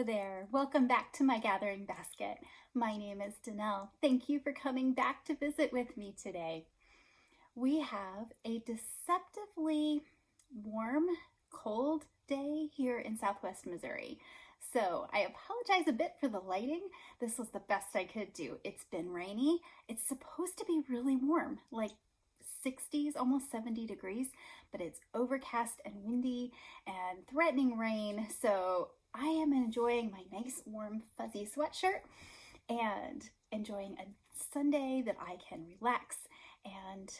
Hello there. Welcome back to My Gathering Basket. My name is Danelle. Thank you for coming back to visit with me today. We have a deceptively warm, cold day here in Southwest Missouri. So I apologize a bit for the lighting. This was the best I could do. It's been rainy. It's supposed to be really warm, like 60s, almost 70 degrees, but it's overcast and windy and threatening rain. So I am enjoying my nice warm fuzzy sweatshirt and enjoying a Sunday that I can relax, and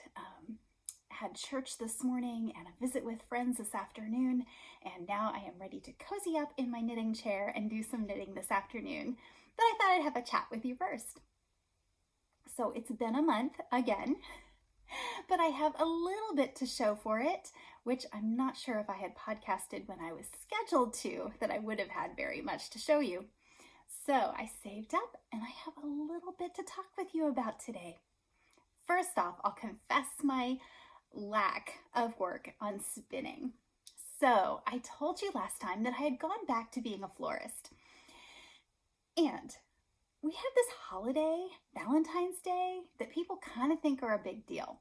had church this morning and a visit with friends this afternoon, and now I am ready to cozy up in my knitting chair and do some knitting this afternoon. But I thought I'd have a chat with you first. So it's been a month again, but I have a little bit to show for it, which I'm not sure if I had podcasted when I was scheduled to, that I would have had very much to show you. So I saved up and I have a little bit to talk with you about today. First off, I'll confess my lack of work on spinning. So I told you last time that I had gone back to being a florist. And we have this holiday, Valentine's Day, that people kind of think are a big deal.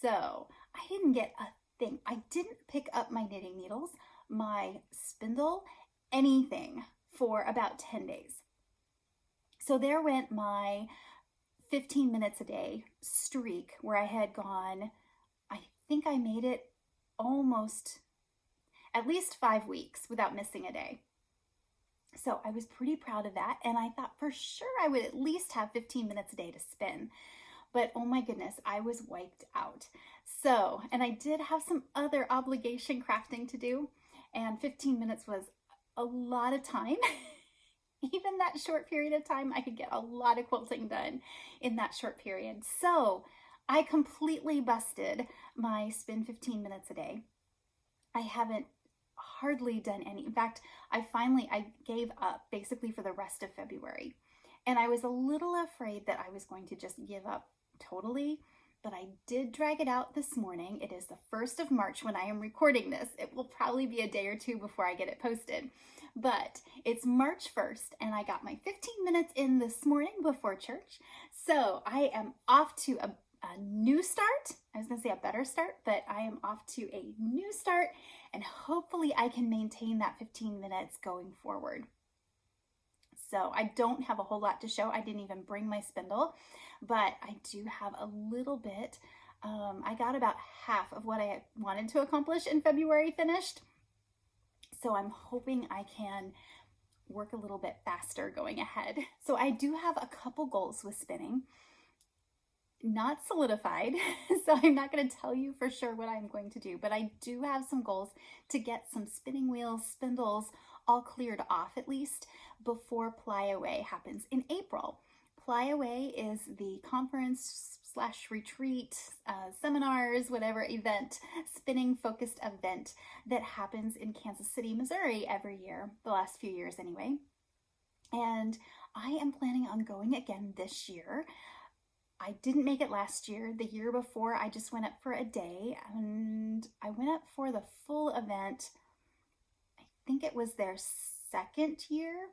So I didn't get a thing. I didn't pick up my knitting needles, my spindle, anything for about 10 days. So there went my 15 minutes a day streak where I had gone, I think I made it almost at least 5 weeks without missing a day. So I was pretty proud of that, and I thought for sure I would at least have 15 minutes a day to spin. But oh my goodness, I was wiped out. So, and I did have some other obligation crafting to do, and 15 minutes was a lot of time. Even that short period of time, I could get a lot of quilting done in that short period. So I completely busted my spin 15 minutes a day. I haven't hardly done any. In fact, I gave up basically for the rest of February. And I was a little afraid that I was going to just give up totally, but I did drag it out this morning. It is the 1st of March when I am recording this. It will probably be a day or two before I get it posted, but it's March 1st and I got my 15 minutes in this morning before church. So I am off to a new start. I was going to say a better start, but I am off to a new start, and hopefully I can maintain that 15 minutes going forward. So I don't have a whole lot to show. I didn't even bring my spindle, but I do have a little bit. I got about half of what I wanted to accomplish in February finished. So I'm hoping I can work a little bit faster going ahead. So I do have a couple goals with spinning. Not solidified, so I'm not going to tell you for sure what I'm going to do, but I do have some goals to get some spinning wheels, spindles all cleared off at least before Ply Away happens in April. Ply Away is the conference/retreat, seminars, whatever event, spinning focused event that happens in Kansas City, Missouri every year, the last few years anyway. And I am planning on going again this year. I didn't make it last year. The year before, I just went up for a day, and I went up for the full event. I think it was their second year.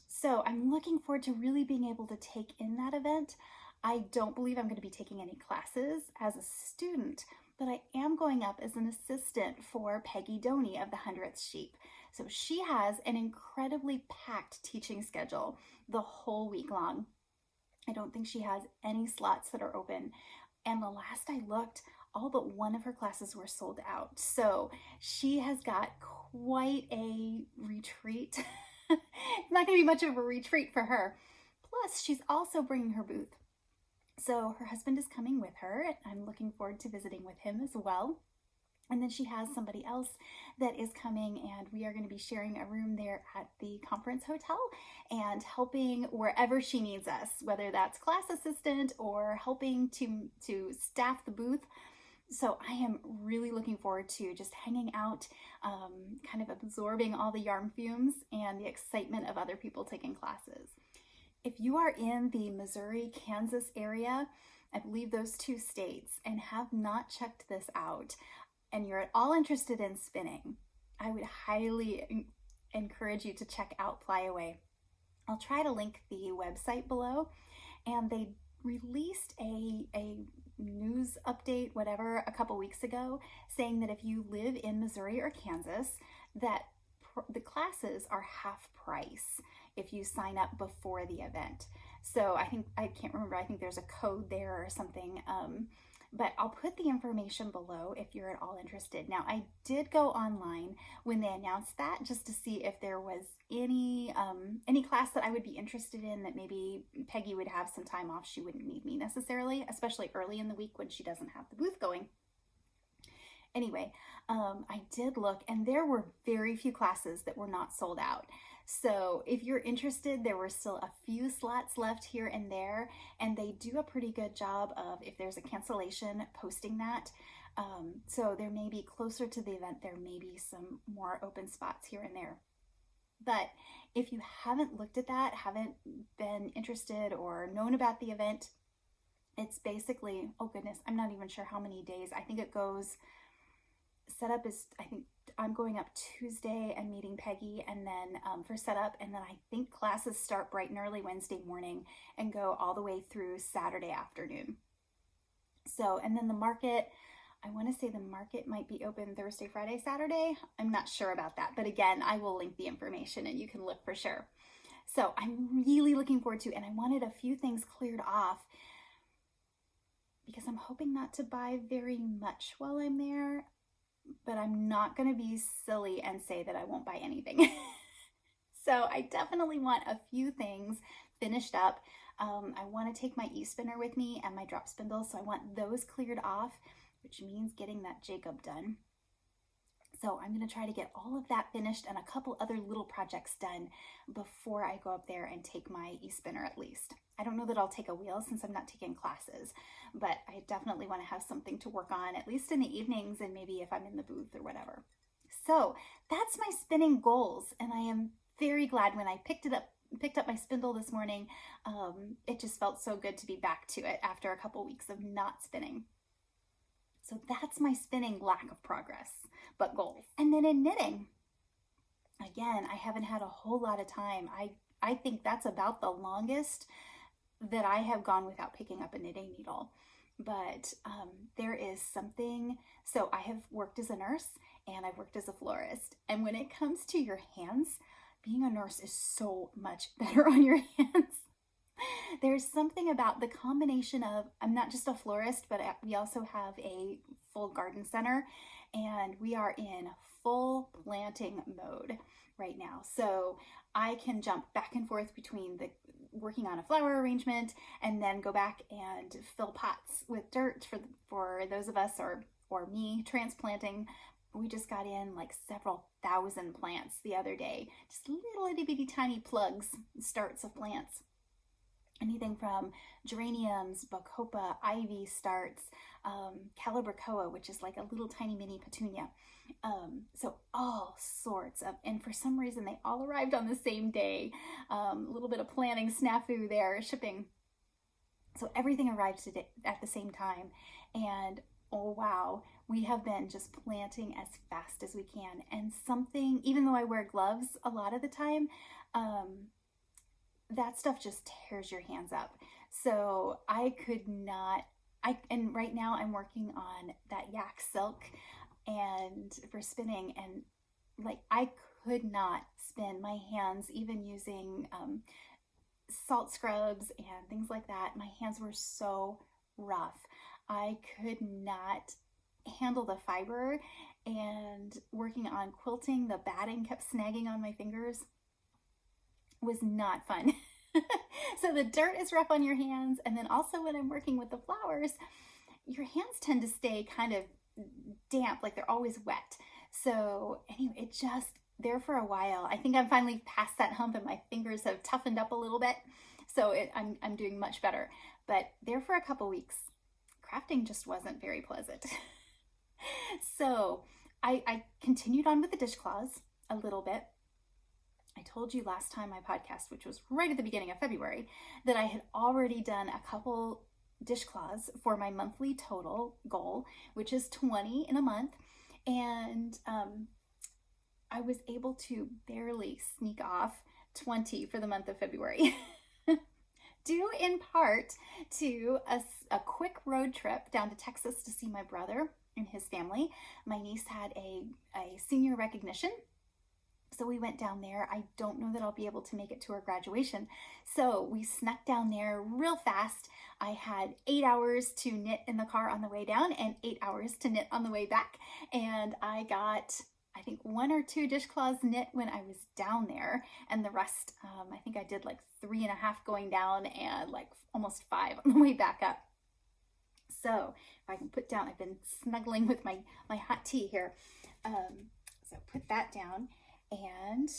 So I'm looking forward to really being able to take in that event. I don't believe I'm going to be taking any classes as a student, but I am going up as an assistant for Peggy Doney of the 100th Sheep. So she has an incredibly packed teaching schedule the whole week long. I don't think she has any slots that are open. And the last I looked, all but one of her classes were sold out. So she has got quite a retreat. It's not going to be much of a retreat for her. Plus, she's also bringing her booth. So her husband is coming with her, and I'm looking forward to visiting with him as well. And then she has somebody else that is coming, and we are going to be sharing a room there at the conference hotel and helping wherever she needs us, whether that's class assistant or helping to staff the booth. So I am really looking forward to just hanging out, kind of absorbing all the yarn fumes and the excitement of other people taking classes. If you are in the Missouri, Kansas area, I believe those two states, and have not checked this out, and you're at all interested in spinning, I would highly encourage you to check out Flyaway. I'll try to link the website below, and they released a news update, whatever, a couple weeks ago, saying that if you live in Missouri or Kansas, that the classes are half price if you sign up before the event. So I can't remember, I think there's a code there or something, but I'll put the information below if you're at all interested. Now, I did go online when they announced that just to see if there was any class that I would be interested in, that maybe Peggy would have some time off. She wouldn't need me necessarily, especially early in the week when she doesn't have the booth going. Anyway, I did look, and there were very few classes that were not sold out. So if you're interested, there were still a few slots left here and there, and they do a pretty good job of, if there's a cancellation, posting that. So there may be, closer to the event, there may be some more open spots here and there. But if you haven't looked at that, haven't been interested or known about the event, it's basically, oh goodness, I'm not even sure how many days. I think it goes, setup is, I think I'm going up Tuesday and meeting Peggy, and then for setup, and then I think classes start bright and early Wednesday morning and go all the way through Saturday afternoon. So, and then the market, I want to say the market might be open Thursday, Friday, Saturday. I'm not sure about that, but again, I will link the information and you can look for sure. So I'm really looking forward to, and I wanted a few things cleared off because I'm hoping not to buy very much while I'm there, but I'm not going to be silly and say that I won't buy anything. So I definitely want a few things finished up. I want to take my e-spinner with me and my drop spindle, so I want those cleared off, which means getting that Jacob done. So I'm going to try to get all of that finished and a couple other little projects done before I go up there and take my e-spinner at least. I don't know that I'll take a wheel since I'm not taking classes, but I definitely want to have something to work on, at least in the evenings and maybe if I'm in the booth or whatever. So that's my spinning goals, and I am very glad when I picked up my spindle this morning. It just felt so good to be back to it after a couple weeks of not spinning. So that's my spinning lack of progress, but goals. And then in knitting, again, I haven't had a whole lot of time. I think that's about the longest that I have gone without picking up a knitting needle. But there is something, so I have worked as a nurse and I've worked as a florist. And when it comes to your hands, being a nurse is so much better on your hands. There's something about the combination of, I'm not just a florist, but we also have a full garden center, and we are in full planting mode right now. So I can jump back and forth between working on a flower arrangement and then go back and fill pots with dirt for those of us, or me, transplanting. We just got in like several thousand plants the other day, just little itty bitty tiny plugs, starts of plants. Anything from geraniums, bacopa, ivy starts, calibrachoa, which is like a little tiny mini petunia. So all sorts of, and for some reason they all arrived on the same day. A little bit of planning snafu there, shipping. So everything arrived today at the same time. And oh wow, we have been just planting as fast as we can. And something, even though I wear gloves a lot of the time, that stuff just tears your hands up. So I could not, and right now I'm working on that yak silk and for spinning, and like I could not spin my hands, even using salt scrubs and things like that. My hands were so rough. I could not handle the fiber, and working on quilting, the batting kept snagging on my fingers. Was not fun. So the dirt is rough on your hands, and then also when I'm working with the flowers, your hands tend to stay kind of damp, like they're always wet. So anyway, it just, there for a while. I think I'm finally past that hump and my fingers have toughened up a little bit. So I'm doing much better. But there for a couple weeks, crafting just wasn't very pleasant. So I continued on with the dishcloths a little bit. I told you last time my podcast, which was right at the beginning of February, that I had already done a couple dishcloths for my monthly total goal, which is 20 in a month. And I was able to barely sneak off 20 for the month of February. Due in part to a quick road trip down to Texas to see my brother and his family. My niece had a senior recognition, so we went down there. I don't know that I'll be able to make it to her graduation, so we snuck down there real fast. I had 8 hours to knit in the car on the way down and 8 hours to knit on the way back, and I got, I think, 1 or 2 dishcloths knit when I was down there, and the rest, I think I did like 3.5 going down and like almost 5 on the way back up. So if I can put down, I've been snuggling with my hot tea here. So put that down and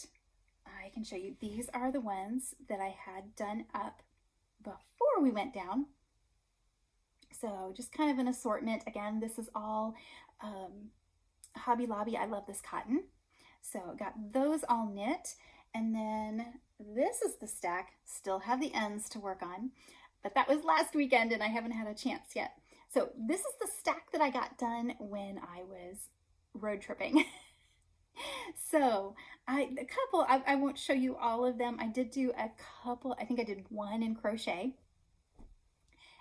I can show you. These are the ones that I had done up before we went down. So just kind of an assortment. Again, this is all Hobby Lobby. I love this cotton. So got those all knit. And then this is the stack. Still have the ends to work on, but that was last weekend and I haven't had a chance yet. So this is the stack that I got done when I was road tripping. So I won't show you all of them. I did do a couple. I think I did 1 in crochet.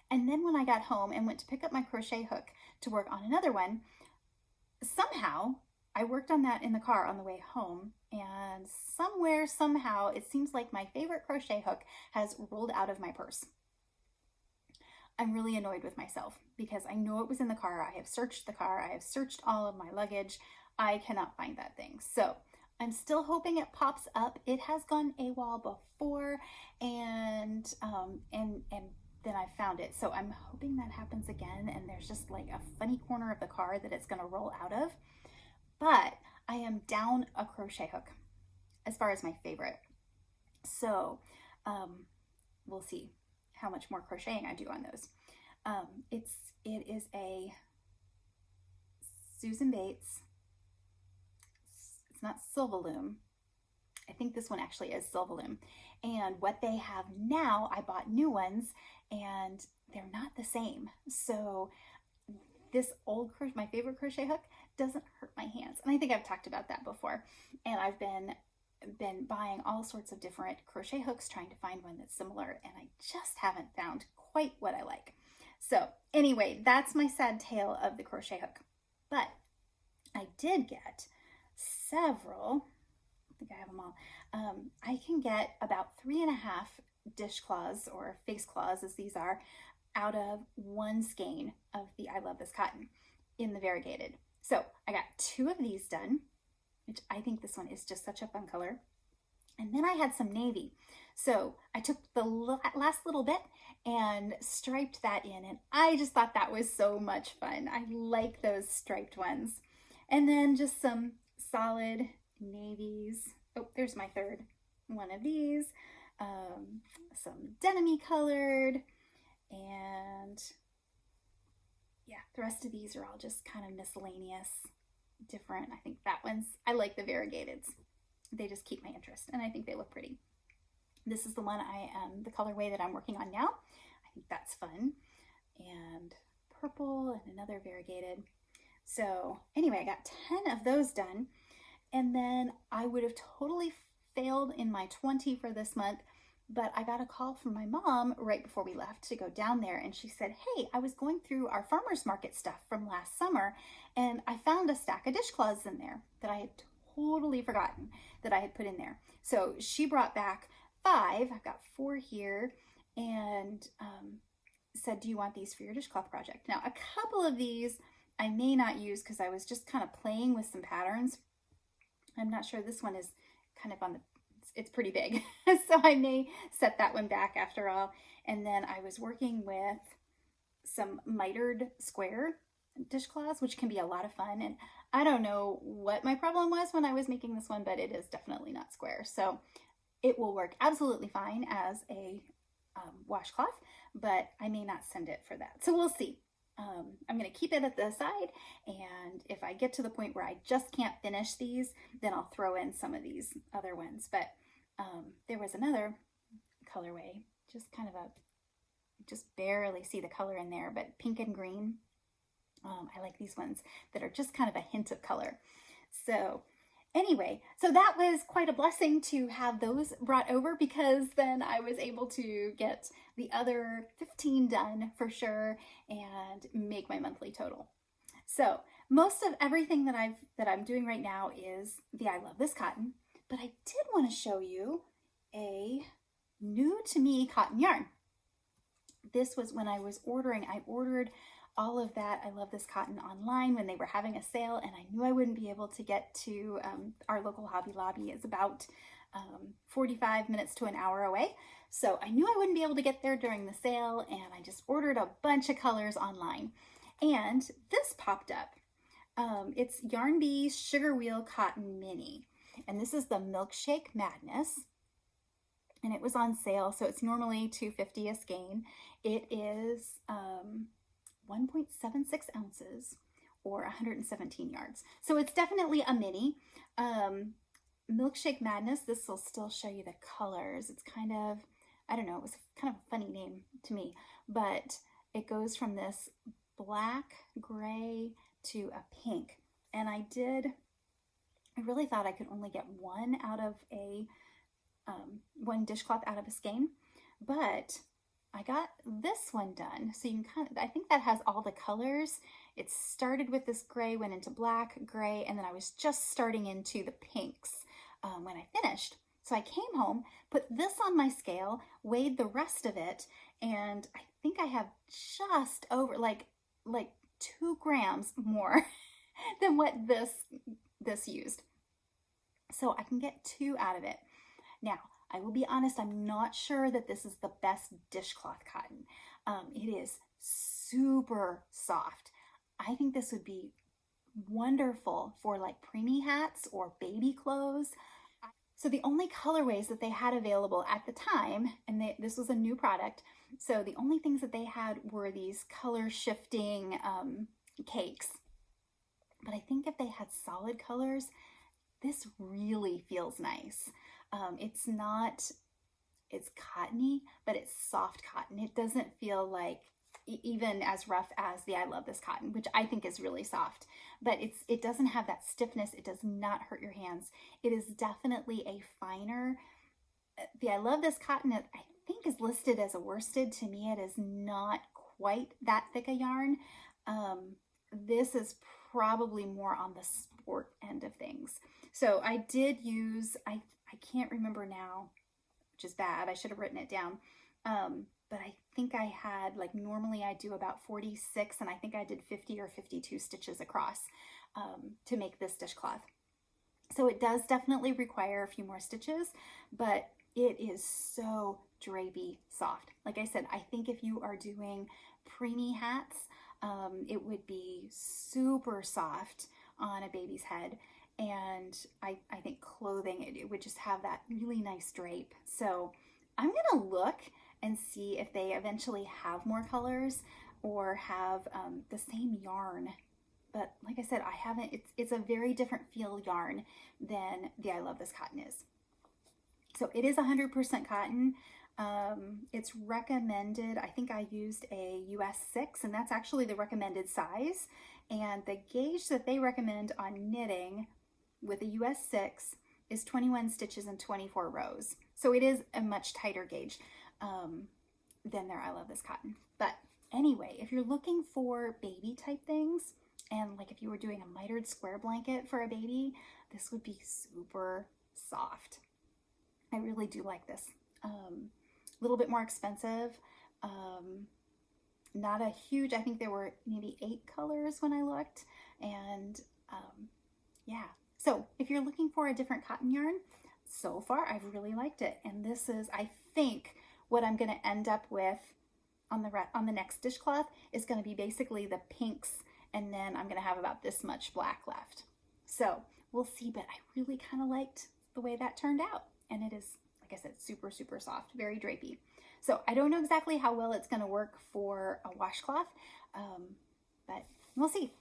And then when I got home and went to pick up my crochet hook to work on another one, somehow I worked on that in the car on the way home, and somehow it seems like my favorite crochet hook has rolled out of my purse. I'm really annoyed with myself because I know it was in the car. I have searched the car. I have searched all of my luggage. I cannot find that thing. So I'm still hoping it pops up. It has gone AWOL before, and then I found it. So I'm hoping that happens again and there's just like a funny corner of the car that it's going to roll out of. But I am down a crochet hook as far as my favorite. So we'll see how much more crocheting I do on those. It is a Susan Bates. It's not Silverloom. I think this one actually is Silverloom. And what they have now, I bought new ones and they're not the same. So this old my favorite crochet hook doesn't hurt my hands. And I think I've talked about that before. And I've been buying all sorts of different crochet hooks, trying to find one that's similar, and I just haven't found quite what I like. So anyway, that's my sad tale of the crochet hook. But I did get several, I think I have them all. I can get about 3.5 dishcloths, or face cloths as these are, out of 1 skein of the I Love This Cotton in the variegated. So I got 2 of these done, which I think this one is just such a fun color. And then I had some navy. So I took the last little bit and striped that in, and I just thought that was so much fun. I like those striped ones. And then just some solid navies. Oh, there's my third one of these. Some denim-y colored, and yeah, the rest of these are all just kind of miscellaneous, different. I think that one's, I like the variegateds. They just keep my interest and I think they look pretty. This is the one the colorway that I'm working on now. I think that's fun. And purple and another variegated. So anyway, I got 10 of those done, and then I would have totally failed in my 20 for this month, but I got a call from my mom right before we left to go down there, and she said, hey, I was going through our farmer's market stuff from last summer and I found a stack of dishcloths in there that I had totally forgotten that I had put in there. So she brought back 5. I've got 4 here, and said, do you want these for your dishcloth project? Now, a couple of these I may not use because I was just kind of playing with some patterns. I'm not sure. This one is kind of on the, it's pretty big. So I may set that one back after all. And then I was working with some mitered square dishcloths, which can be a lot of fun. And I don't know what my problem was when I was making this one, but it is definitely not square. So it will work absolutely fine as a washcloth, but I may not send it for that. So we'll see. I'm going to keep it at the side, and if I get to the point where I just can't finish these, then I'll throw in some of these other ones. But there was another colorway, just kind of just barely see the color in there, but pink and green. I like these ones that are just kind of a hint of color. So Anyway, so that was quite a blessing to have those brought over, because then I was able to get the other 15 done for sure and make my monthly total. So most of everything that I'm doing right now is the I Love This cotton, but I did want to show you a new to me cotton yarn. This was when I was ordering. I ordered all of that I Love This cotton online when they were having a sale, and I knew I wouldn't be able to get to our local Hobby Lobby. It's about 45 minutes to an hour away. So I knew I wouldn't be able to get there during the sale, and I just ordered a bunch of colors online. And this popped up. It's Yarn Bee's Sugar Wheel Cotton Mini. And this is the Milkshake Madness. And it was on sale, so it's normally $2.50 a skein. It is 1.76 ounces or 117 yards. So it's definitely a mini. Milkshake Madness, this will still show you the colors. It's kind of, I don't know, it was kind of a funny name to me, but it goes from this black, gray to a pink. And I really thought I could only get one out of one dishcloth out of a skein, but I got this one done. So you can I think that has all the colors. It started with this gray, went into black, gray, and then I was just starting into the pinks when I finished. So I came home, put this on my scale, weighed the rest of it, and I think I have just over like 2 grams more than what this used. So I can get 2 out of it. Now, I will be honest, I'm not sure that this is the best dishcloth cotton. It is super soft. I think this would be wonderful for like preemie hats or baby clothes. So the only colorways that they had available at the time, and this was a new product, so the only things that they had were these color shifting cakes. But I think if they had solid colors, this really feels nice. It's cottony, but it's soft cotton. It doesn't feel like even as rough as the I Love This cotton, which I think is really soft, but it doesn't have that stiffness. It does not hurt your hands. It is definitely a finer, the I Love This cotton, I think is listed as a worsted. To me, it is not quite that thick a yarn. This is probably more on the sport end of things. So I did use, I can't remember now, which is bad. I should have written it down. But I think I had, like, normally I do about 46, and I think I did 50 or 52 stitches across to make this dishcloth. So it does definitely require a few more stitches, but it is so drapey soft. Like I said, I think if you are doing preemie hats, it would be super soft on a baby's head. And I think clothing, it would just have that really nice drape. So I'm gonna look and see if they eventually have more colors or have the same yarn. But like I said, I haven't, it's a very different feel yarn than the I Love This cotton is. So it is 100% cotton. It's recommended, I think I used a US 6, and that's actually the recommended size. And the gauge that they recommend on knitting with a US 6 is 21 stitches and 24 rows. So it is a much tighter gauge than their I Love This cotton. But anyway, if you're looking for baby type things, and like if you were doing a mitered square blanket for a baby, this would be super soft. I really do like this. A little bit more expensive. Not a huge, I think there were maybe 8 colors when I looked. And yeah, so if you're looking for a different cotton yarn, so far I've really liked it. And this is, I think, what I'm going to end up with on the next dishcloth is going to be basically the pinks, and then I'm going to have about this much black left. So we'll see, but I really kind of liked the way that turned out. And it is, like I said, super, super soft, very drapey. So I don't know exactly how well it's going to work for a washcloth, but we'll see.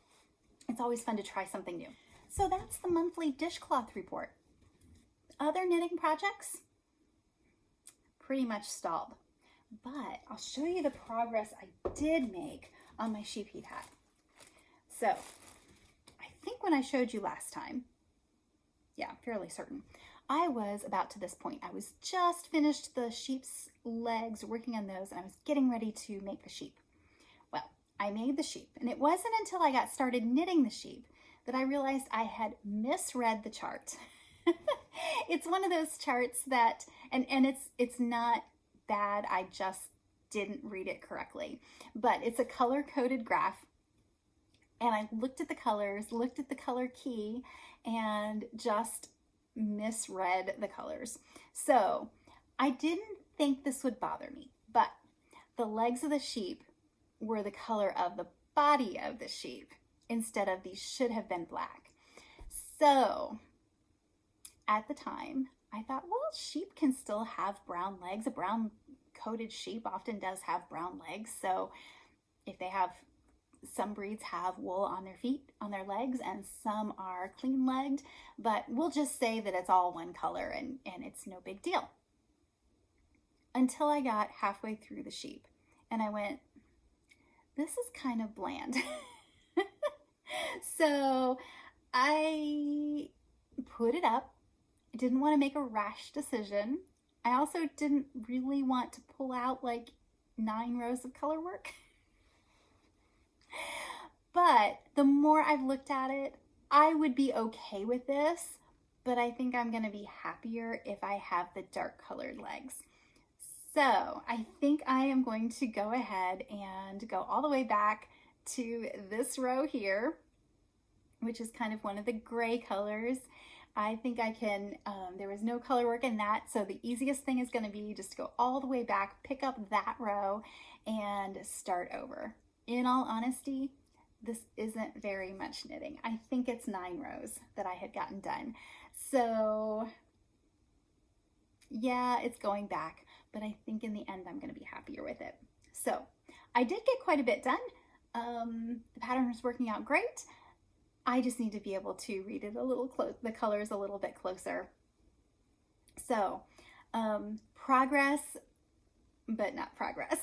It's always fun to try something new. So that's the monthly dishcloth report. Other knitting projects, pretty much stalled, but I'll show you the progress I did make on my sheep heat hat. So I think when I showed you last time, Yeah, fairly certain. I was about to this point. I was just finished the sheep's legs, working on those, and I was getting ready to make the sheep. Well, I made the sheep, and it wasn't until I got started knitting the sheep that I realized I had misread the chart. It's one of those charts that, and it's not bad, I just didn't read it correctly. But it's a color-coded graph, and I looked at the colors, looked at the color key, and just misread the colors. So I didn't think this would bother me, but the legs of the sheep were the color of the body of the sheep instead of these should have been black. So at the time, I thought, well, sheep can still have brown legs. A brown coated sheep often does have brown legs. So if they have, some breeds have wool on their feet, on their legs, and some are clean legged, but we'll just say that it's all one color and it's no big deal. Until I got halfway through the sheep and I went, this is kind of bland. So I put it up. I didn't want to make a rash decision. I also didn't really want to pull out like 9 rows of color work. But the more I've looked at it, I would be okay with this, but I think I'm going to be happier if I have the dark colored legs. So I think I am going to go ahead and go all the way back to this row here, which is kind of one of the gray colors. I think I can, there was no color work in that, so the easiest thing is going to be just to go all the way back, pick up that row, and start over. In all honesty, this isn't very much knitting. I think it's 9 rows that I had gotten done. So yeah, it's going back, but I think in the end I'm going to be happier with it. So I did get quite a bit done. The pattern is working out great. I just need to be able to read it a little close, the colors a little bit closer. So progress, but not progress.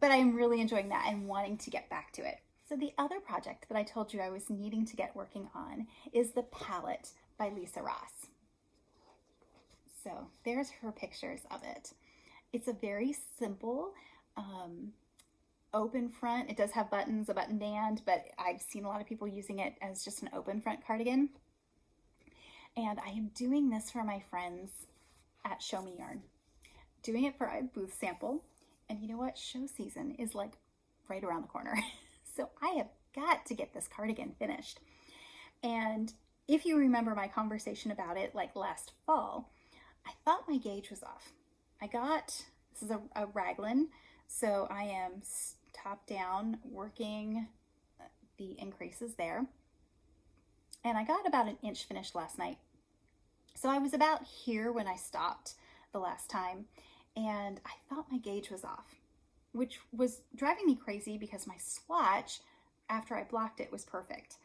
But I'm really enjoying that and wanting to get back to it. So the other project that I told you I was needing to get working on is the palette by Lisa Ross. So there's her pictures of it. It's a very simple open front. It does have buttons, a button band, but I've seen a lot of people using it as just an open front cardigan. And I am doing this for my friends at Show Me Yarn. Doing it for a booth sample. And you know what? Show season is like right around the corner. So I have got to get this cardigan finished. And if you remember my conversation about it like last fall, I thought my gauge was off. This is a raglan, so I am top down working the increases there. And I got about 1 inch finished last night. So I was about here when I stopped the last time. And I thought my gauge was off, which was driving me crazy because my swatch, after I blocked it, was perfect.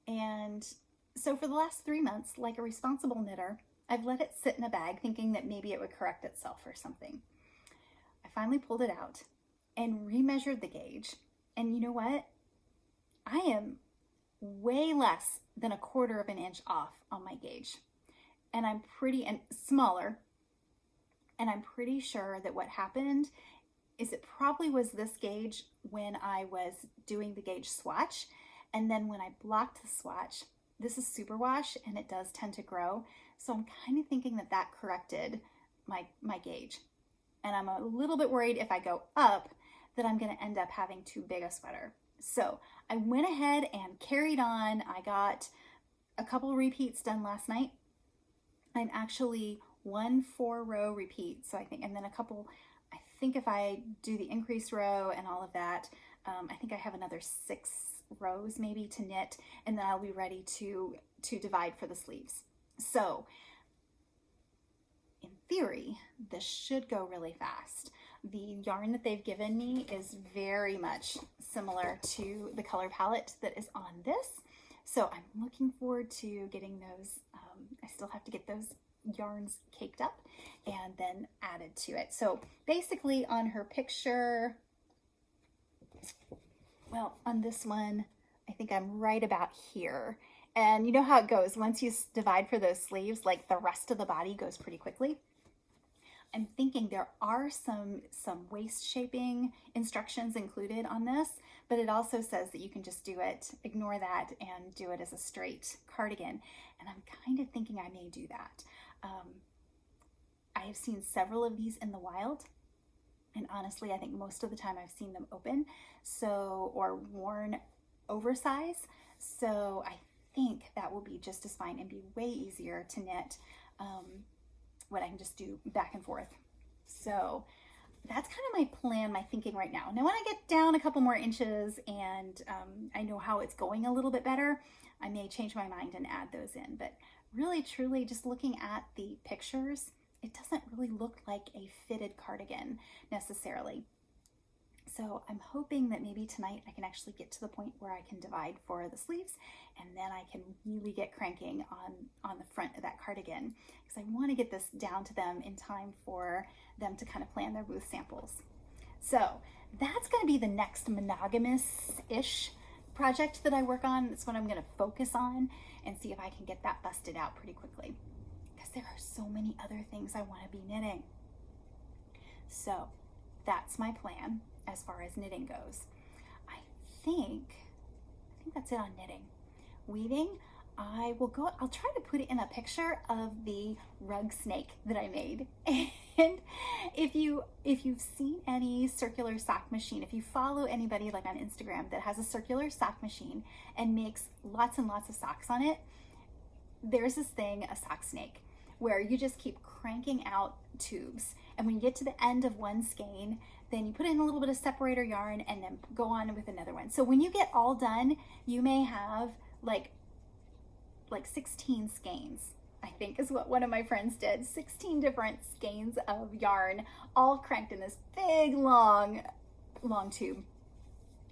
And so for the last 3 months, like a responsible knitter, I've let it sit in a bag thinking that maybe it would correct itself or something. I finally pulled it out and remeasured the gauge. And you know what? I am way less than 1/4 of an inch off on my gauge. And I'm smaller. And I'm pretty sure that what happened is it probably was this gauge when I was doing the gauge swatch. And then when I blocked the swatch, this is superwash and it does tend to grow. So I'm kind of thinking that that corrected my gauge. And I'm a little bit worried if I go up that I'm going to end up having too big a sweater. So I went ahead and carried on. I got a couple repeats done last night. I'm actually 1 4-row repeat. So I think, and then I think if I do the increase row and all of that, I think I have another 6 rows maybe to knit, and then I'll be ready to divide for the sleeves. So in theory, this should go really fast. The yarn that they've given me is very much similar to the color palette that is on this. So I'm looking forward to getting those. I still have to get those yarns caked up and then added to it. So basically on her picture, well, on this one, I think I'm right about here. And you know how it goes. Once you divide for those sleeves, like the rest of the body goes pretty quickly. I'm thinking there are some waist shaping instructions included on this, but it also says that you can just do it, ignore that, and do it as a straight cardigan. And I'm kind of thinking I may do that. I have seen several of these in the wild, and honestly, I think most of the time I've seen them open, or worn oversize. So I think that will be just as fine and be way easier to knit when I can just do back and forth. So that's kind of my plan, my thinking right now. Now, when I get down a couple more inches and I know how it's going a little bit better, I may change my mind and add those in. But really, truly, just looking at the pictures, it doesn't really look like a fitted cardigan necessarily. So I'm hoping that maybe tonight I can actually get to the point where I can divide for the sleeves, and then I can really get cranking on the front of that cardigan, because I want to get this down to them in time for them to kind of plan their booth samples. So that's going to be the next monogamous-ish project that I work on. That's what I'm going to focus on and see if I can get that busted out pretty quickly, because there are so many other things I want to be knitting. So that's my plan as far as knitting goes. I think that's it on knitting. Weaving, I'll try to put it in a picture of the rug snake that I made. And if you've seen any circular sock machine, if you follow anybody like on Instagram that has a circular sock machine and makes lots and lots of socks on it, there's this thing, a sock snake, where you just keep cranking out tubes. And when you get to the end of one skein, then you put in a little bit of separator yarn and then go on with another one. So when you get all done, you may have like 16 skeins, I think is what one of my friends did. 16 different skeins of yarn, all cranked in this big, long tube.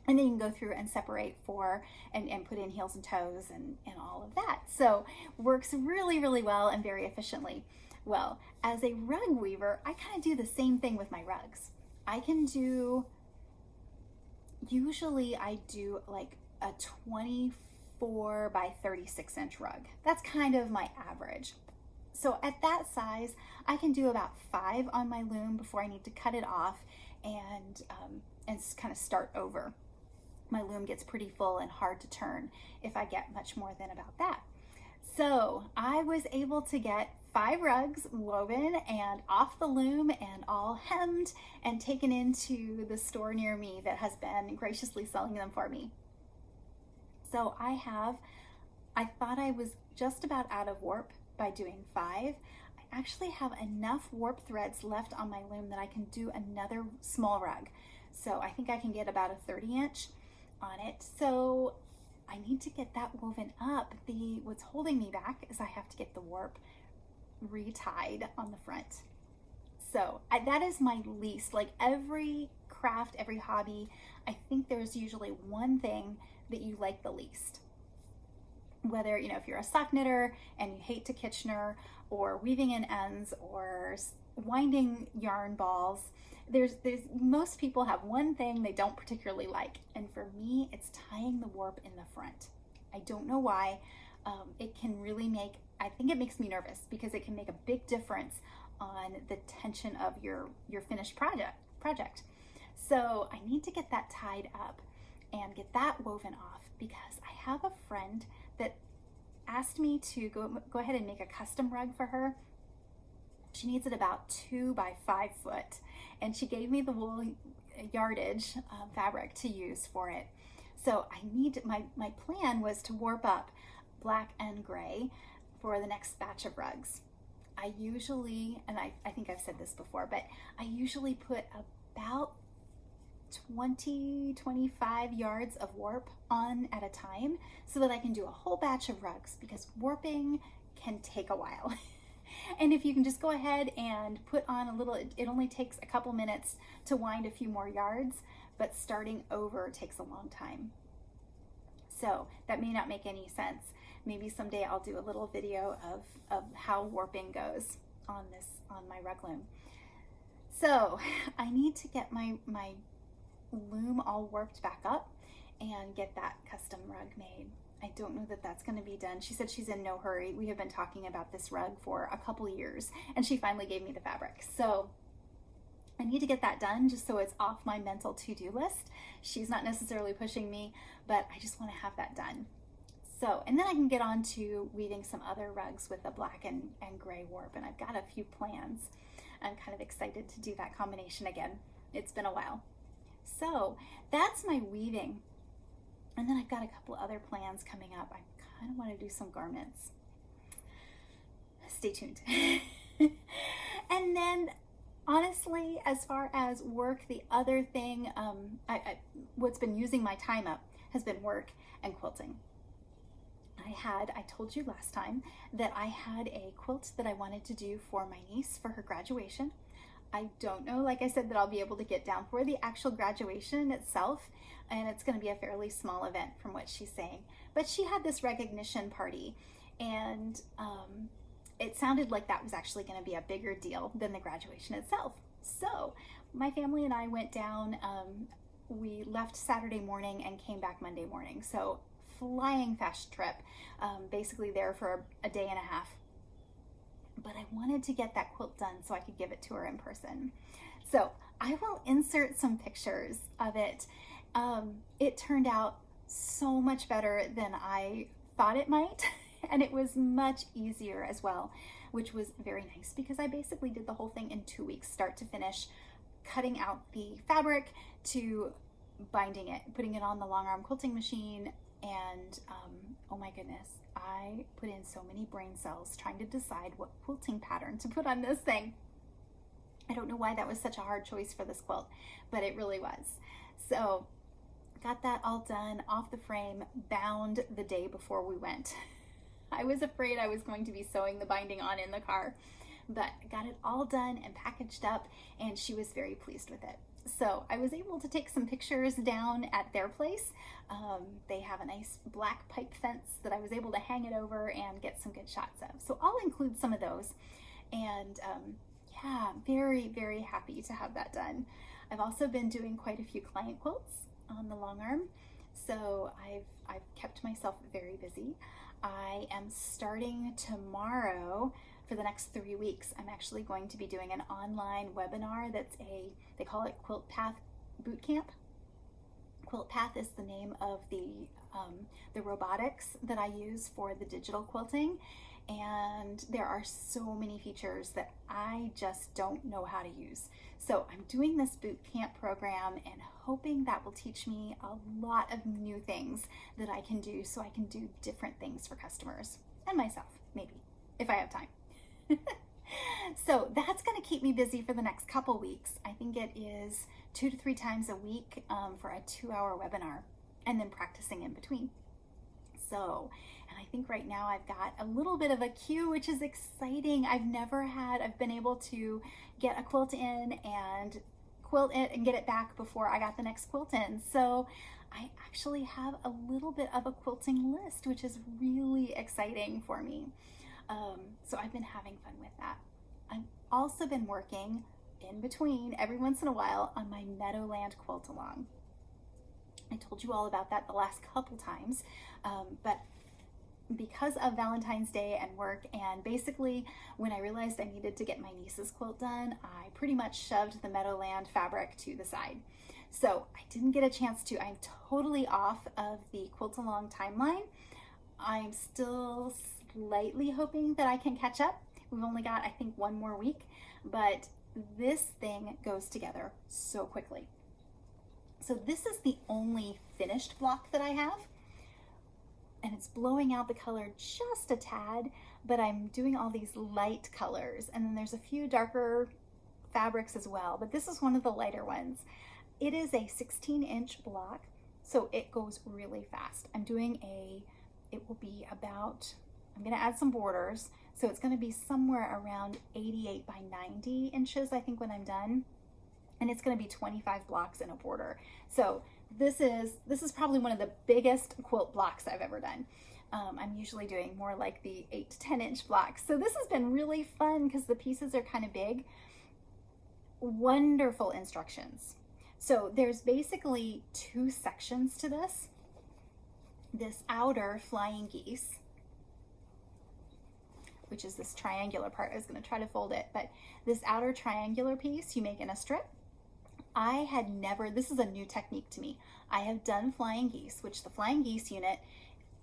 And then you can go through and separate and put in heels and toes and all of that. So works really, really well and very efficiently. Well, as a rug weaver, I kind of do the same thing with my rugs. Usually I do like a 24 by 36 inch rug. That's kind of my average. So at that size, I can do about 5 on my loom before I need to cut it off and kind of start over. My loom gets pretty full and hard to turn if I get much more than about that. So I was able to get 5 rugs woven and off the loom and all hemmed and taken into the store near me that has been graciously selling them for me. So I thought I was just about out of warp by doing 5. I actually have enough warp threads left on my loom that I can do another small rug. So I think I can get about a 30 inch on it. So I need to get that woven up. What's holding me back is I have to get the warp retied on the front. So that is my least, like every craft, every hobby, I think there's usually one thing that you like the least. Whether, if you're a sock knitter and you hate to Kitchener, or weaving in ends, or winding yarn balls, there's most people have one thing they don't particularly like, and for me it's tying the warp in the front. I don't know why. It can really I think it makes me nervous because it can make a big difference on the tension of your finished project. So I need to get that tied up and get that woven off, because I have a friend that asked me to go ahead and make a custom rug for her. She needs it about 2 by 5 foot, and she gave me the wool yardage fabric to use for it. So my plan was to warp up black and gray for the next batch of rugs. I usually, and I think I've said this before, but I usually put about 25 yards of warp on at a time so that I can do a whole batch of rugs, because warping can take a while. And if you can just go ahead and put on it only takes a couple minutes to wind a few more yards, but starting over takes a long time. So that may not make any sense. Maybe someday I'll do a little video of how warping goes on my rug loom. So I need to get my loom all warped back up and get that custom rug made. I don't know that that's going to be done. She said she's in no hurry. We have been talking about this rug for a couple years, and she finally gave me the fabric. So I need to get that done just so it's off my mental to-do list. She's not necessarily pushing me, but I just want to have that done. So, and then I can get on to weaving some other rugs with the black and gray warp, and I've got a few plans. I'm kind of excited to do that combination again. It's been a while. So that's my weaving. And then I've got a couple other plans coming up. I kind of want to do some garments. Stay tuned. And then honestly, as far as work, the other thing, what's been using my time up has been work and quilting. I told you last time that I had a quilt that I wanted to do for my niece for her graduation. I don't know, like I said, that I'll be able to get down for the actual graduation itself, and it's going to be a fairly small event from what she's saying. But she had this recognition party, and it sounded like that was actually going to be a bigger deal than the graduation itself. So my family and I went down, we left Saturday morning and came back Monday morning. So flying fast trip, basically there for a day and a half. But I wanted to get that quilt done so I could give it to her in person. So I will insert some pictures of it. It turned out so much better than I thought it might, and it was much easier as well, which was very nice because I basically did the whole thing in 2 weeks, start to finish, cutting out the fabric to binding it, putting it on the long arm quilting machine, and oh my goodness, I put in so many brain cells trying to decide what quilting pattern to put on this thing. I don't know why that was such a hard choice for this quilt, but it really was. So got that all done, off the frame, bound the day before we went. I was afraid I was going to be sewing the binding on in the car, but got it all done and packaged up, and she was very pleased with it. So I was able to take some pictures down at their place. They have a nice black pipe fence that I was able to hang it over and get some good shots of. So I'll include some of those. And yeah, very, very happy to have that done. I've also been doing quite a few client quilts on the long arm. So I've kept myself very busy. I am starting tomorrow. For the next 3 weeks, I'm actually going to be doing an online webinar that's they call it Quilt Path Bootcamp. Quilt Path is the name of the robotics that I use for the digital quilting, and there are so many features that I just don't know how to use. So I'm doing this bootcamp program and hoping that will teach me a lot of new things that I can do so I can do different things for customers and myself, maybe, if I have time. So that's going to keep me busy for the next couple weeks. I think it is 2 to 3 times a week for a 2-hour webinar, and then practicing in between. So, and I think right now I've got a little bit of a queue, which is exciting. I've been able to get a quilt in and quilt it and get it back before I got the next quilt in. So I actually have a little bit of a quilting list, which is really exciting for me. So I've been having fun with that. I've also been working in between every once in a while on my Meadowland quilt along. I told you all about that the last couple times, but because of Valentine's Day and work, and basically when I realized I needed to get my niece's quilt done, I pretty much shoved the Meadowland fabric to the side. So I didn't get a chance to. I'm totally off of the quilt along timeline. I'm still slightly hoping that I can catch up. We've only got, I think, 1 more week, but this thing goes together so quickly. So this is the only finished block that I have, and it's blowing out the color just a tad, but I'm doing all these light colors, and then there's a few darker fabrics as well, but this is one of the lighter ones. It is a 16-inch block, so it goes really fast. It will be about, I'm going to add some borders, so it's going to be somewhere around 88 by 90 inches, I think, when I'm done. And it's going to be 25 blocks in a border. So this is probably one of the biggest quilt blocks I've ever done. I'm usually doing more like the 8 to 10 inch blocks. So this has been really fun because the pieces are kind of big. Wonderful instructions. So there's basically 2 sections to this. this outer flying geese, which is this triangular part. I was going to try to fold it, but this outer triangular piece you make in a strip. I had never, this is a new technique to me. I have done flying geese, which the flying geese unit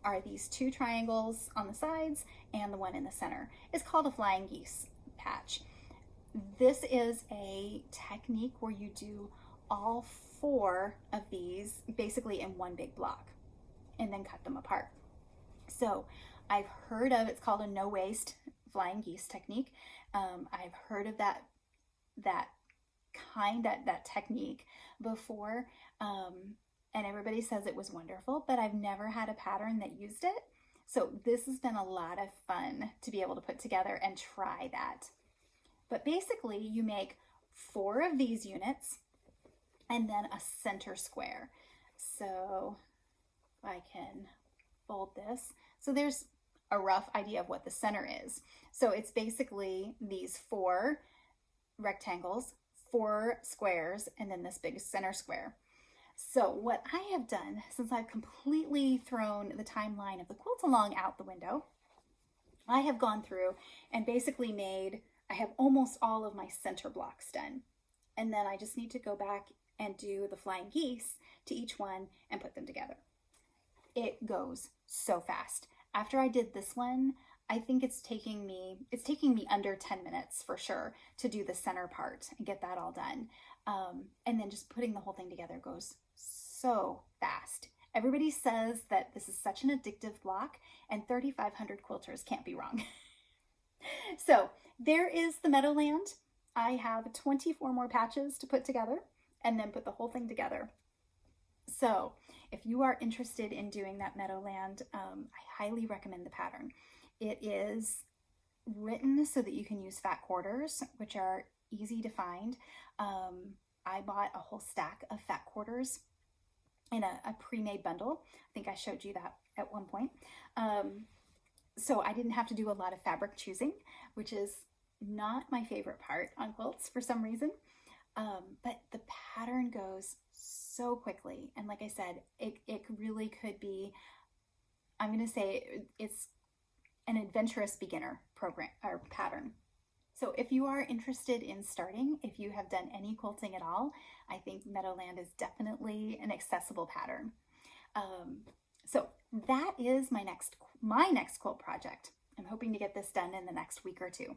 are these two triangles on the sides and the one in the center. It's called a flying geese patch. This is a technique where you do all four of these basically in one big block and then cut them apart. So I've heard of, it's called a no waste flying geese technique. I've heard of that technique before, and everybody says it was wonderful, but I've never had a pattern that used it. So this has been a lot of fun to be able to put together and try that. But basically you make 4 of these units and then a center square. So if I can fold this. So there's a rough idea of what the center is. So it's basically these 4 rectangles, 4 squares, and then this big center square. So what I have done, since I've completely thrown the timeline of the quilt along out the window, I have gone through and basically I have almost all of my center blocks done. And then I just need to go back and do the flying geese to each one and put them together. It goes so fast. After I did this one, I think it's taking me under 10 minutes for sure to do the center part and get that all done. And then just putting the whole thing together goes so fast. Everybody says that this is such an addictive block, and 3,500 quilters can't be wrong. So there is the Meadowland. I have 24 more patches to put together and then put the whole thing together. So if you are interested in doing that Meadowland, I highly recommend the pattern. It is written so that you can use fat quarters, which are easy to find. I bought a whole stack of fat quarters in a pre-made bundle. I think I showed you that at one point. So I didn't have to do a lot of fabric choosing, which is not my favorite part on quilts for some reason. But the pattern goes so quickly. And like I said, it really could be, I'm going to say it's an adventurous beginner program or pattern. So if you are interested in starting, if you have done any quilting at all, I think Meadowland is definitely an accessible pattern. So that is my next quilt project. I'm hoping to get this done in the next week or 2.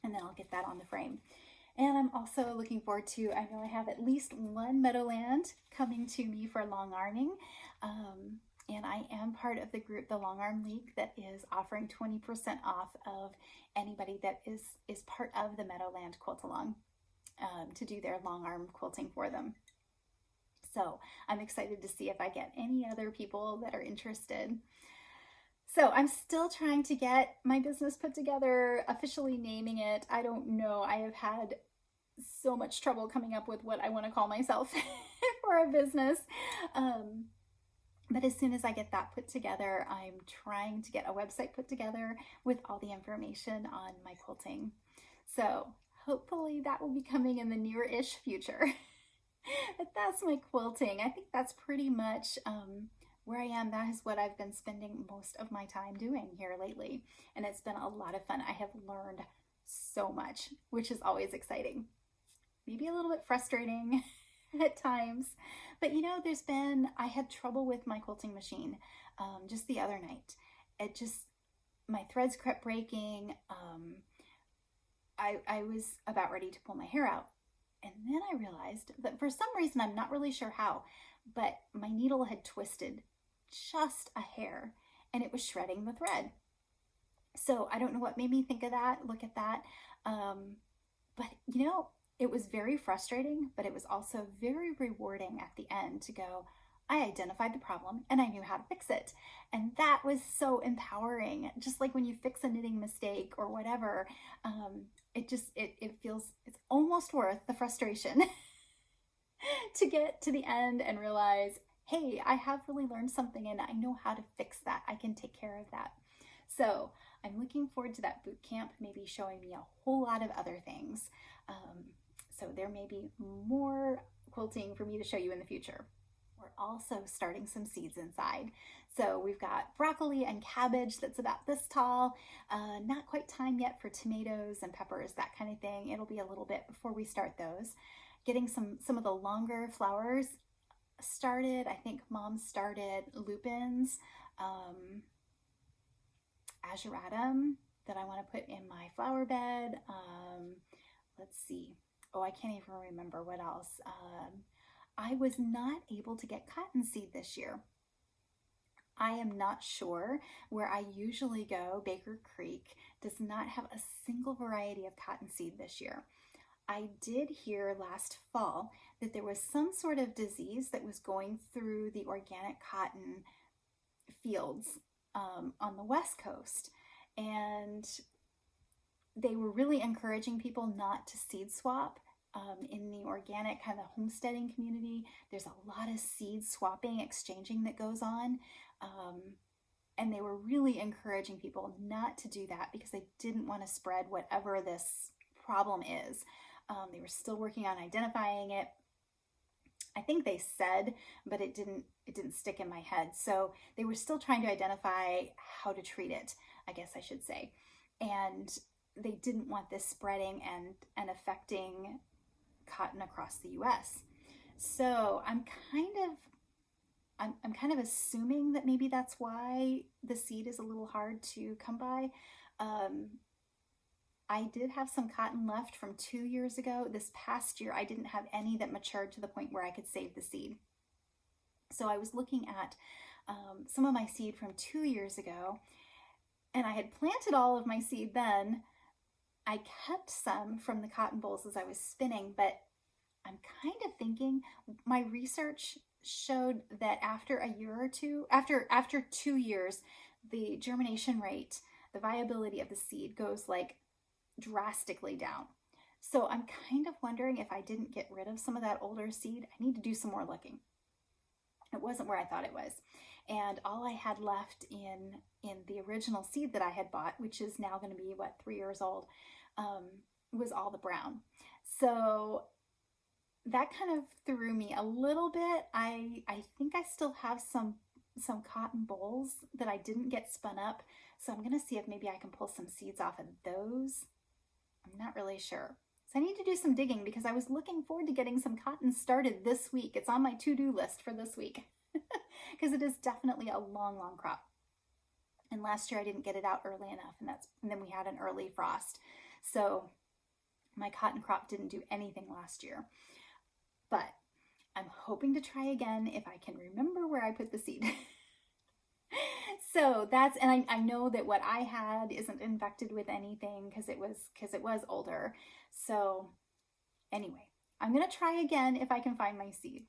And then I'll get that on the frame. And I'm also looking forward to, I know I have at least one Meadowland coming to me for long arming. And I am part of the group, the Long Arm League, that is offering 20% off of anybody that is part of the Meadowland Quilt Along to do their long arm quilting for them. So I'm excited to see if I get any other people that are interested. So I'm still trying to get my business put together, officially naming it. I don't know. I have had so much trouble coming up with what I want to call myself for a business. But as soon as I get that put together, I'm trying to get a website put together with all the information on my quilting. So hopefully that will be coming in the near-ish future. But that's my quilting. I think that's pretty much where I am. That is what I've been spending most of my time doing here lately. And it's been a lot of fun. I have learned so much, which is always exciting. Maybe a little bit frustrating at times. But you know, I had trouble with my quilting machine just the other night. My threads kept breaking. I was about ready to pull my hair out. And then I realized that for some reason, I'm not really sure how, but my needle had twisted just a hair and it was shredding the thread. So I don't know what made me think of that, look at that. But you know, it was very frustrating, but it was also very rewarding at the end to go, I identified the problem and I knew how to fix it. And that was so empowering. Just like when you fix a knitting mistake or whatever, it feels, it's almost worth the frustration to get to the end and realize, hey, I have really learned something and I know how to fix that. I can take care of that. So I'm looking forward to that boot camp, maybe showing me a whole lot of other things. So there may be more quilting for me to show you in the future. We're also starting some seeds inside. So we've got broccoli and cabbage that's about this tall. Not quite time yet for tomatoes and peppers, that kind of thing. It'll be a little bit before we start those. Getting some of the longer flowers started. I think Mom started lupins, ageratum that I want to put in my flower bed. Let's see. Oh, I can't even remember what else. I was not able to get cottonseed this year. I am not sure. Where I usually go, Baker Creek, does not have a single variety of cottonseed this year. I did hear last fall that there was some sort of disease that was going through the organic cotton fields on the West Coast. And they were really encouraging people not to seed swap. In the organic kind of homesteading community, there's a lot of seed swapping, exchanging that goes on. And they were really encouraging people not to do that because they didn't want to spread whatever this problem is. They were still working on identifying it. I think they said, but it didn't stick in my head. So they were still trying to identify how to treat it, I guess I should say. And they didn't want this spreading and affecting cotton across the US. So I'm kind of assuming that maybe that's why the seed is a little hard to come by. I did have some cotton left from 2 years ago. This past year, I didn't have any that matured to the point where I could save the seed. So I was looking at some of my seed from 2 years ago, and I had planted all of my seed then. I kept some from the cotton bolls as I was spinning, but I'm kind of thinking my research showed that after a year or two, after 2 years, the germination rate, the viability of the seed goes like drastically down. So I'm kind of wondering if I didn't get rid of some of that older seed, I need to do some more looking. It wasn't where I thought it was. And all I had left in the original seed that I had bought, which is now going to be, 3 years old, was all the brown. So that kind of threw me a little bit. I think I still have some cotton bolls that I didn't get spun up. So I'm going to see if maybe I can pull some seeds off of those. I'm not really sure. So I need to do some digging because I was looking forward to getting some cotton started this week. It's on my to-do list for this week because it is definitely a long, long crop. And last year I didn't get it out early enough, and then we had an early frost. So my cotton crop didn't do anything last year. But I'm hoping to try again if I can remember where I put the seed. So and I know that what I had isn't infected with anything because it was older. So anyway, I'm going to try again if I can find my seed.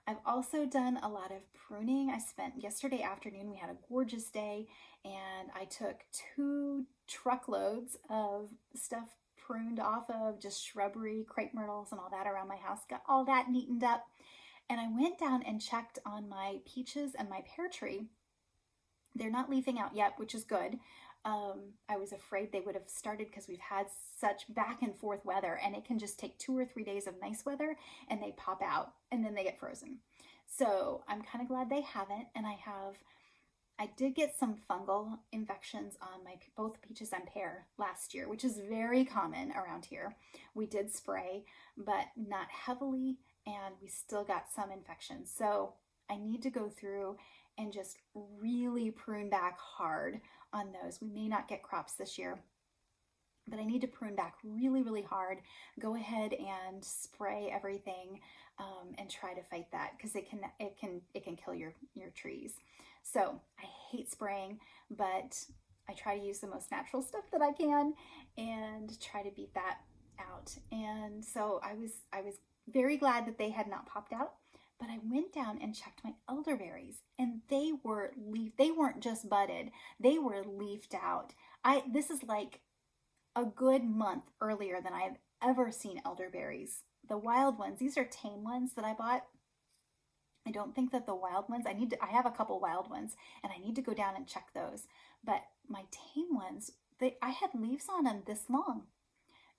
I've also done a lot of pruning. I spent yesterday afternoon, we had a gorgeous day, and I took 2 truckloads of stuff pruned off of just shrubbery, crepe myrtles and all that around my house, got all that neatened up. And I went down and checked on my peaches and my pear tree. They're not leafing out yet, which is good. I was afraid they would have started because we've had such back and forth weather, and it can just take 2 or 3 days of nice weather and they pop out and then they get frozen. So I'm kind of glad they haven't. And I did get some fungal infections on my both peaches and pear last year, which is very common around here. We did spray, but not heavily, and we still got some infections. So I need to go through and just really prune back hard on those. We may not get crops this year, but I need to prune back really, really hard. Go ahead and spray everything and try to fight that because it can kill your trees. So I hate spraying, but I try to use the most natural stuff that I can and try to beat that out. And so I was very glad that they had not popped out. But I went down and checked my elderberries, and they weren't just budded, they were leafed out. This is like a good month earlier than I've ever seen elderberries. The wild ones, these are tame ones that I bought. I don't think that the wild ones, I have a couple wild ones, and I need to go down and check those. But my tame ones, I had leaves on them this long.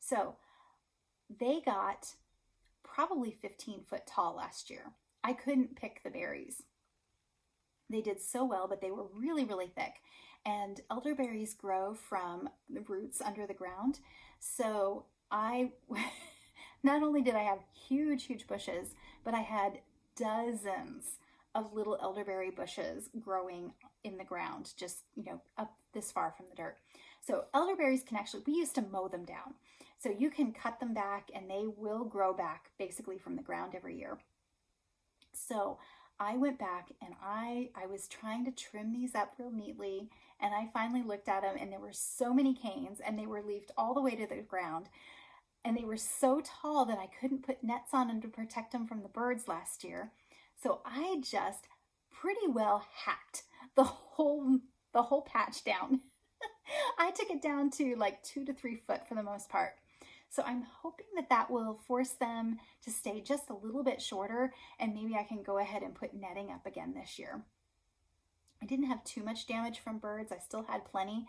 So they got probably 15 foot tall last year. I couldn't pick the berries. They did so well, but they were really, really thick. And elderberries grow from the roots under the ground. So I, not only did I have huge, huge bushes, but I had dozens of little elderberry bushes growing in the ground, just, up this far from the dirt. So elderberries can actually, we used to mow them down. So you can cut them back and they will grow back basically from the ground every year. So I went back and I was trying to trim these up real neatly, and I finally looked at them and there were so many canes and they were leafed all the way to the ground, and they were so tall that I couldn't put nets on them to protect them from the birds last year. So I just pretty well hacked the whole patch down. I took it down to like 2 to 3 foot for the most part. So I'm hoping that that will force them to stay just a little bit shorter, and maybe I can go ahead and put netting up again this year. I didn't have too much damage from birds. I still had plenty,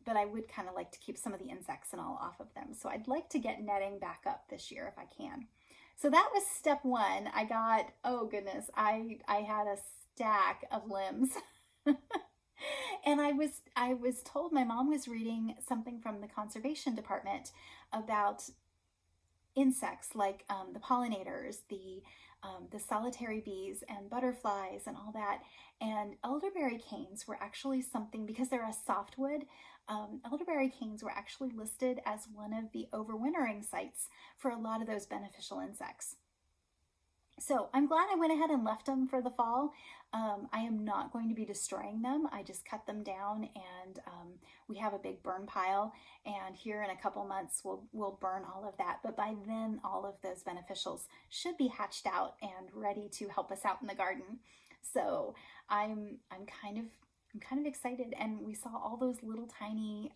but I would kind of like to keep some of the insects and all off of them. So I'd like to get netting back up this year if I can. So that was step one. I got, oh goodness, I had a stack of limbs. And I was told, my mom was reading something from the conservation department about insects like the pollinators, the solitary bees and butterflies and all that. And elderberry canes were actually something, because they're a softwood, elderberry canes were actually listed as one of the overwintering sites for a lot of those beneficial insects. So I'm glad I went ahead and left them for the fall. I am not going to be destroying them. I just cut them down, and we have a big burn pile, and here in a couple months we'll burn all of that. But by then all of those beneficials should be hatched out and ready to help us out in the garden. So I'm kind of excited, and we saw all those little tiny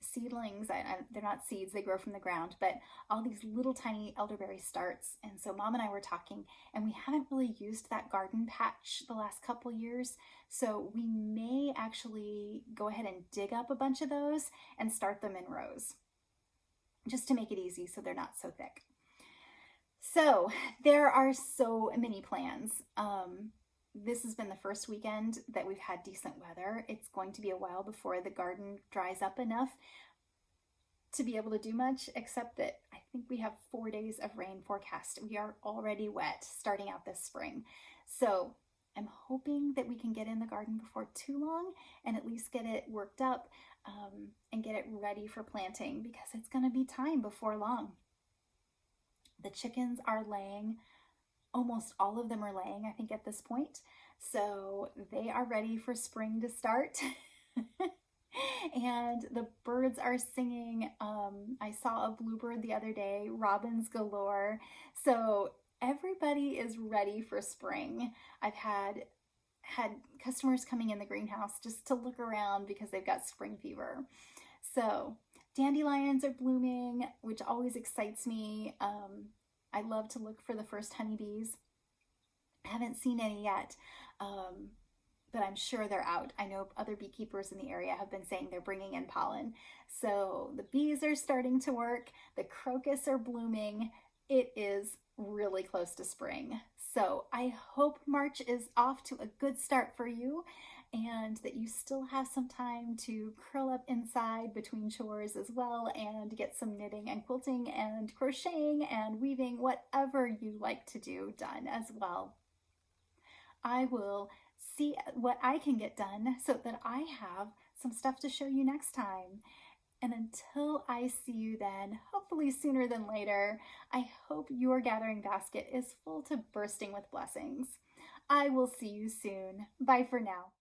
seedlings. They're not seeds, they grow from the ground, but all these little tiny elderberry starts. And so Mom and I were talking, and we haven't really used that garden patch the last couple years, so we may actually go ahead and dig up a bunch of those and start them in rows, just to make it easy so they're not so thick. So there are so many plans. This has been the first weekend that we've had decent weather. It's going to be a while before the garden dries up enough to be able to do much, except that I think we have 4 days of rain forecast. We are already wet starting out this spring. So I'm hoping that we can get in the garden before too long and at least get it worked up and get it ready for planting, because it's going to be time before long. The chickens are laying. Almost all of them are laying, I think, at this point. So they are ready for spring to start. And the birds are singing. I saw a bluebird the other day, robins galore. So everybody is ready for spring. I've had customers coming in the greenhouse just to look around because they've got spring fever. So dandelions are blooming, which always excites me. I love to look for the first honeybees. I haven't seen any yet, but I'm sure they're out. I know other beekeepers in the area have been saying they're bringing in pollen. So the bees are starting to work. The crocus are blooming. It is really close to spring. So I hope March is off to a good start for you, and that you still have some time to curl up inside between chores as well and get some knitting and quilting and crocheting and weaving, whatever you like to do, done as well. I will see what I can get done so that I have some stuff to show you next time. And until I see you then, hopefully sooner than later, I hope your gathering basket is full to bursting with blessings. I will see you soon. Bye for now.